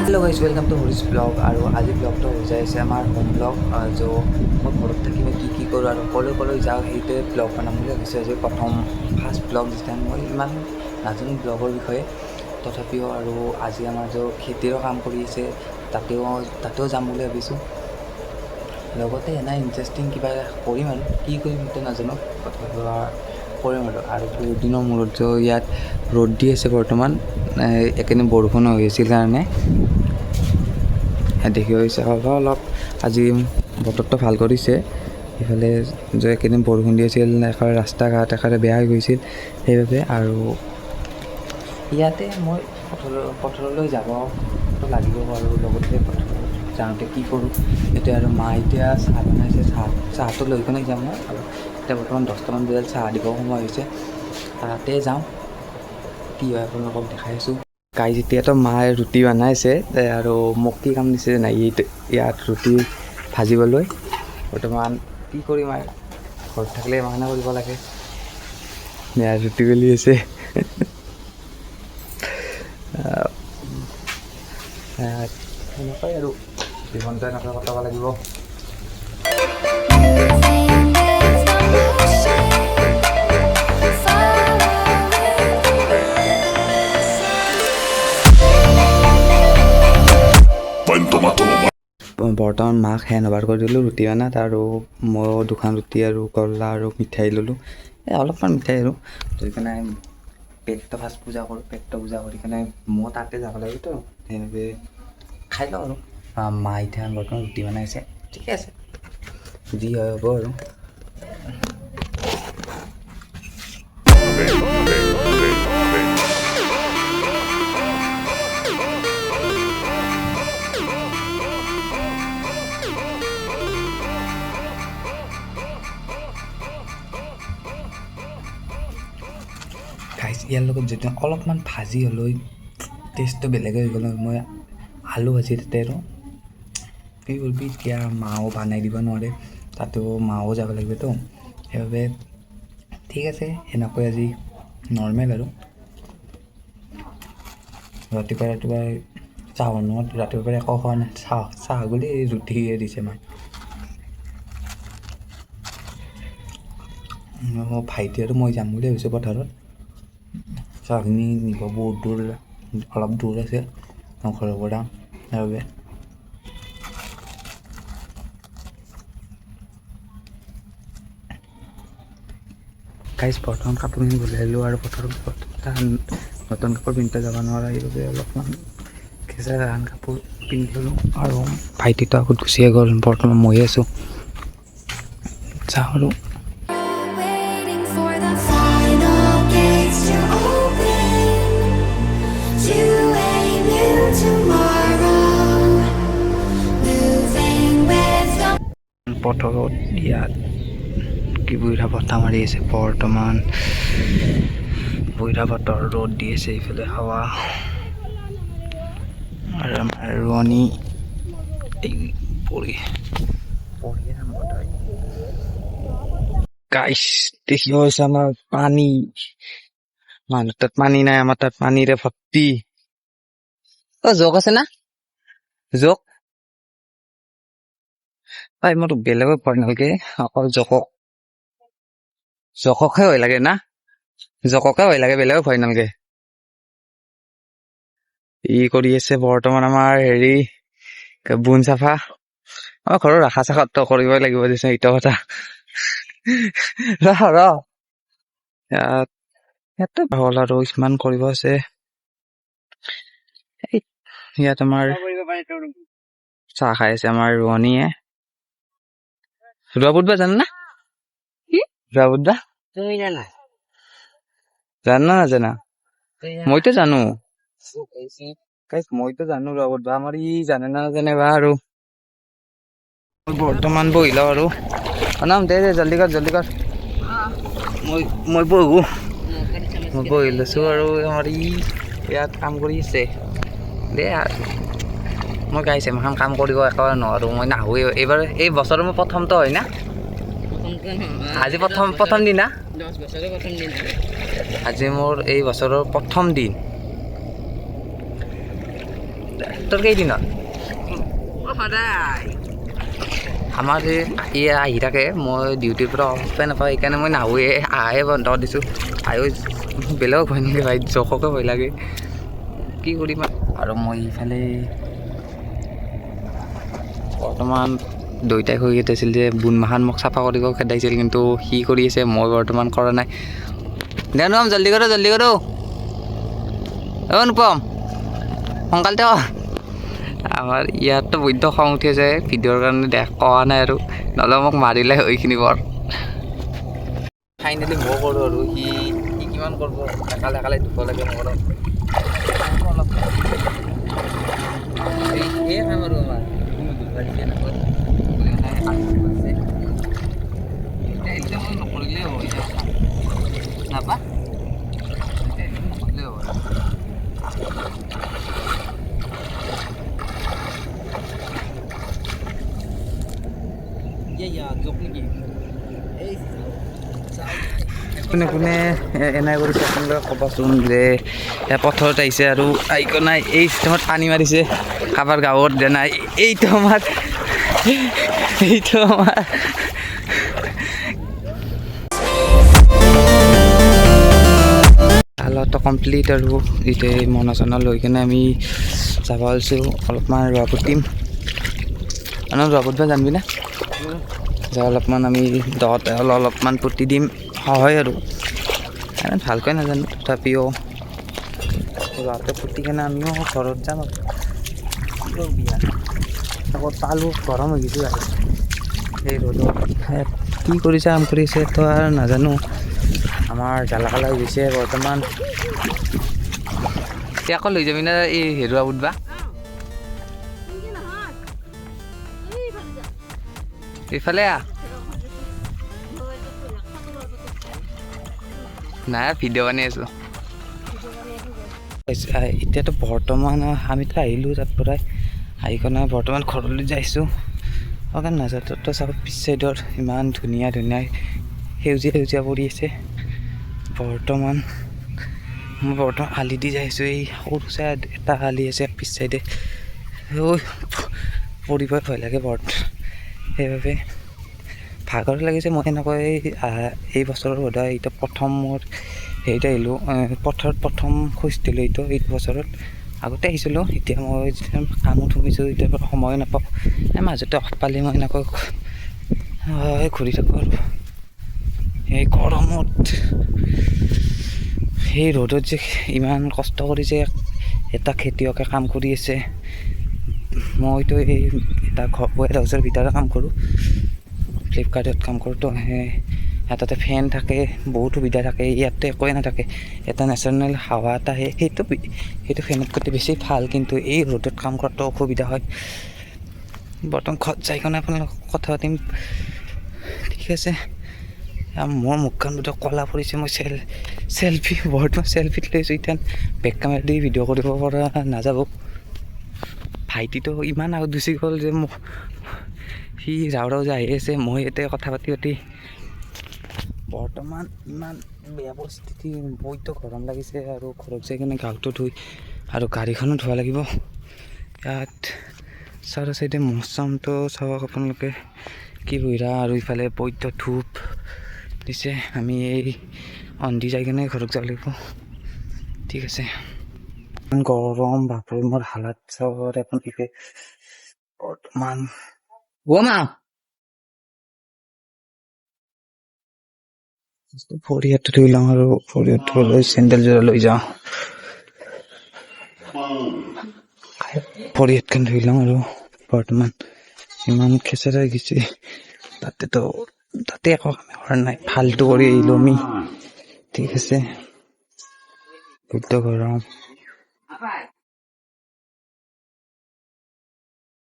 hello guys welcome to Harish blog और आज ब्लगটো हो जाए आम होम ब्लग जो मैं घर थी मैं कि करूँ और कल जाऊँ ये ब्लग बनाम भाई आज प्रथम फार्ष्ट ब्लग जितना मैं इमान नाजानो ब्लगर विषय तथापि और आज आम जो खेतीर काम कर जाम भाई लगते एना इन्टारेस्टिंग क्या करम और कि नाजानो तथापि करम और बहुत दिन मूर्त जो इतना रद दी बर्तमान एकेदिन बरषुण कारण देखি হৈছে অলপ আজি বতৰটো ভাল কৰিছে ইফালে যে একেদিন বৰষুণ দি আছিল এখন ৰাস্তা ঘাট একেবাৰে বেয়া হৈ গৈছিল সেইবাবে আৰু ইয়াতে মই পথাৰলৈ যাব লাগিব আৰু লগতে যাওঁতে কি কৰোঁ এতিয়া আৰু মা এতিয়া চাহ বনাইছে চাহটো লৈ কিনে যাম মই আৰু এতিয়া বৰ্তমান 10টামান বজাত চাহ দিব সময় হৈছে তাতে যাওঁ কি হয় আপোনালোকক দেখাই আছোঁ গাই যেতিয়াতো মায়ে ৰুটি বনাইছে আৰু মোক কি কাম দিছে নাই ইয়াত ৰুটি ভাজিবলৈ বৰ্তমান কি কৰিম আৰু ঘৰত থাকিলে মানা কৰিব লাগে ইয়াত ৰুটি বেলি আছে এনেকুৱাই আৰু জীৱনটো এনেকৈ কটাব লাগিব বৰ্তমান মাক হেণ্ড অভাৰ কৰি দিলোঁ ৰুটি বনাত আৰু মই দুখন ৰুটি আৰু কলা আৰু মিঠাই ল'লোঁ অলপমান মিঠাই আৰু লৈ কিনে পেটটো ফাৰ্ষ্ট পূজা কৰোঁ পেটটো পূজা কৰি কিনে মই তাতে যাব লাগিবতো সেইবাবে খাই লওঁ আৰু মা এতিয়া বৰ্তমান ৰুটি বনাইছে ঠিকে আছে যি হয় হ'ব আৰু গাইছ ইয়াৰ লগত যেতিয়া অলপমান ভাজি হ'লেও টেষ্টটো বেলেগে হৈ গ'ল মই আলু ভাজি তাতে আৰু কি কৰিবি এতিয়া মাও বনাই দিব নোৱাৰে তাতেও মাও যাব লাগিবতো সেইবাবে ঠিক আছে সেনেকৈ আজি নৰ্মেল আৰু ৰাতিপুৱা চাহ বনোৱা ৰাতিপুৱা একো খোৱা নাই চাহ বুলি ৰুটিয়ে দিছে মায়ে ভাইটি আৰু মই যাম বুলি ভাবিছোঁ পথাৰত চাহখিনি নিব বহুত দূৰ অলপ দূৰ আছে ঘৰৰ পৰা সেইবাবে গাইজ প্ৰথম কাপোৰখিনি ওলাই আহিলোঁ আৰু পথাৰত নতুন কাপোৰ পিন্ধি যাব নোৱাৰা সেইবাবে অলপমান কেঁচা ধান কাপোৰ পিন্ধি ল'লোঁ আৰু ভাইটিটো আগত গুচিয়ে গ'ল বৰ্তমান ময়ে আছোঁ চাওঁ আৰু পথাৰত ইয়াত কি বুঢ়া বতাহ মাৰি আছে বৰ্তমান বুঢ়া বতৰ ৰ'দ দি আছে এইফালে হাৱা আৰু আমাৰ ৰোৱনী গাইছ দেখি হৈছে আমাৰ পানী মানুহ তাত পানী নাই আমাৰ তাত পানীৰে ভৰ্তি জোক আছে না জোক ভাই মই বেলেগক ভয় নালাগে অকল জোককহে ভয় লাগে না জোককে ভয় লাগে বেলেগক ভয় নালাগে ই কৰি আছে বৰ্তমান আমাৰ হেৰি বুন চাফা আমাৰ ঘৰৰ ৰাখা চাখাটো কৰিবই লাগিব দেচোন এইটো কথা ইয়াতে হ'ল আৰু ইমান কৰিব আছে ইয়াত আমাৰ চাহ খাই আছে আমাৰ ৰোৱনীয়ে ৰোৱা বুধবা জানা না ৰোৱা বুধবা জানা নাজানা মইতো জানো মইতো জানো ৰোৱা বুধবা আমাৰ ই জানে না নাজানে বা আৰু বৰ্তমান বহি লওঁ আৰু নাম দে জল্দি কৰ মই বহি লৈছোঁ আৰু আমাৰ ই ইয়াত কাম কৰি আছে দে মই গাইছে এখন কাম কৰিব একেবাৰে নোৱাৰোঁ মই নাহোঁ এইবাৰ এই বছৰৰ মোৰ প্ৰথমটো হয় না আজি প্ৰথম দিন না আজি মোৰ এই বছৰৰ প্ৰথম দিন তোৰ কেইদিনত সদায় আমাৰ এই আহি থাকে মই ডিউটিৰ পৰা অফে নাপাওঁ সেইকাৰণে মই নাহোৱে আহে বন্ধ দিছোঁ আহি বেলেগক ভয় নেকি ভাই জোখকে ভয় লাগে কি কৰিম আৰু মই ইফালে বৰ্তমান দেউতাই হৈ খেদাইছিল যে বুনমাখান মোক চাফা কৰিব খেদাইছিল কিন্তু সি কৰি আছে মই বৰ্তমান কৰা নাই দে নুপম জল্দি কৰোঁ নুপম সোনকালতে আমাৰ ইয়াততো বৈদ্য খং উঠি আছে ভিডিঅ'ৰ কাৰণে কোৱা নাই আৰু নহ'লে মোক মাৰিলে এইখিনি বৰ ফাইনেলি মই কৰোঁ আৰু সি কিমান কৰিব একালে ধুব লাগে মোৰ অলপ এই কাম আৰু আমাৰ নকৰিলেই হ'ব নাপা নকৰিলেই হ'ব কোনে কোনে এনাই কৰিছে আপোনালোকে ক'বচোন যে পথাৰত আহিছে আৰু আইকো নাই এই চিষ্টেমত পানী মাৰিছে কাৰোবাৰ গাঁৱত যে নাই এইটো আমাৰ খালটো কমপ্লিট আৰু এতিয়া মনা চনা লৈ কিনে আমি যাব ওলাইছোঁ অলপমান ৰোৱা পুতিম ৰোৱা পুতিব জানিবি না যে অলপমান আমি দহতে অলপমান পুতি দিম হয় আৰু ভালকৈ নাজানো তথাপিও ৰোৱাতে পুতি কিনে আমিও ঘৰত যাম আৰু বিয়া আকৌ পালোঁ গৰম হৈ গৈছোঁ আৰু সেই ৰ'দত কি কৰিছে কাম কৰিছে তো আৰু নাজানো আমাৰ জ্বালা কালা হৈ গৈছে বৰ্তমান আকৌ লৈ যাবি না এই হেৰুৱা উঠবা এইফালে নাই ভিডিঅ' বনাই আছোঁ এতিয়াতো বৰ্তমান আমিতো আহিলোঁ তাৰ পৰাই আহি কিনে বৰ্তমান ঘৰলৈ যাইছোঁ অকণ নাজাতো চাব পিছ চাইডৰ ইমান ধুনীয়া সেউজীয়া পৰি আছে বৰ্তমান মই আলি দি যাইছোঁ এই সৰু চাইড এটা আলি আছে পিছ চাইডে পৰিব ভয় লাগে সেইবাবে ভাগৰ লাগিছে মই এনেকৈ এই বছৰৰ সদায় এতিয়া প্ৰথম মোৰ হেৰিত আহিলোঁ পথাৰত প্ৰথম খোজ দিলোঁ এইটো বছৰত আগতে আহিছিলোঁ এতিয়া মই কামত সোমাইছোঁ এতিয়াৰ পৰা সময় নাপাওঁ মাজতে অফ পালে মই এনেকৈ ঘূৰি থাকোঁ আৰু এই গৰমত সেই ৰ'দত যে ইমান কষ্ট কৰিছে এটা খেতিয়কে কাম কৰি আছে মইতো এই এটা ৱেৰ হাউচৰ ভিতৰত কাম কৰোঁ ফ্লিপকাৰ্টত কাম কৰোঁতো তাতে ফেন থাকে বহুত সুবিধা থাকে ইয়াতে একোৱে নাথাকে এটা নেচাৰেল হাৱা এটা আহে সেইটো ফেনতকৈ বেছি ভাল কিন্তু এই ৰ'দত কাম কৰাটো অসুবিধা হয় বৰ্তমান ঘৰত যাই কাৰণে আপোনালোকক কথা পাতিম ঠিক আছে মোৰ মুখখন বোধ ক'লা পৰিছে মই বৰ্তমান চেলফিত লৈছোঁ এতিয়া বেক কেমেৰা দি ভিডিঅ' কৰিব পৰা নাযাব ভাইটিটো ইমান আগত গুচি গ'ল যে মোক সি যাওঁ যে আহি আছে মই এতিয়া কথা পাতি বৰ্তমান ইমান বেয়া পৰিস্থিতি বহুতো গৰম লাগিছে আৰু ঘৰত যাই কিনে গাটো ধুই আৰু গাড়ীখনো ধোৱা লাগিব ইয়াত চাৰ চাইডে মৌচমটো চাওক আপোনালোকে কি বঢ়িয়া আৰু ইফালে বৈদ্য ধূপ দিছে আমি এই অন্ধি যাই কিনে ঘৰত যাব লাগিব ঠিক আছে গৰম বাপৰে মোৰ হালাত চাব আপোনালোকে বৰ্তমান ভৰিয়াটো ধুই লওঁ আৰু ভৰিয়াটো লৈ চেণ্ডেলযোৰা লৈ যাওঁ ভৰিয়াতখন ধুই লওঁ আৰু বৰ্তমান ইমান খেচেৰা গৈছে তাতে একো কাম কৰা নাই ফাল্টু কৰি আহিলোঁ আমি ঠিক আছে বহুত গৰম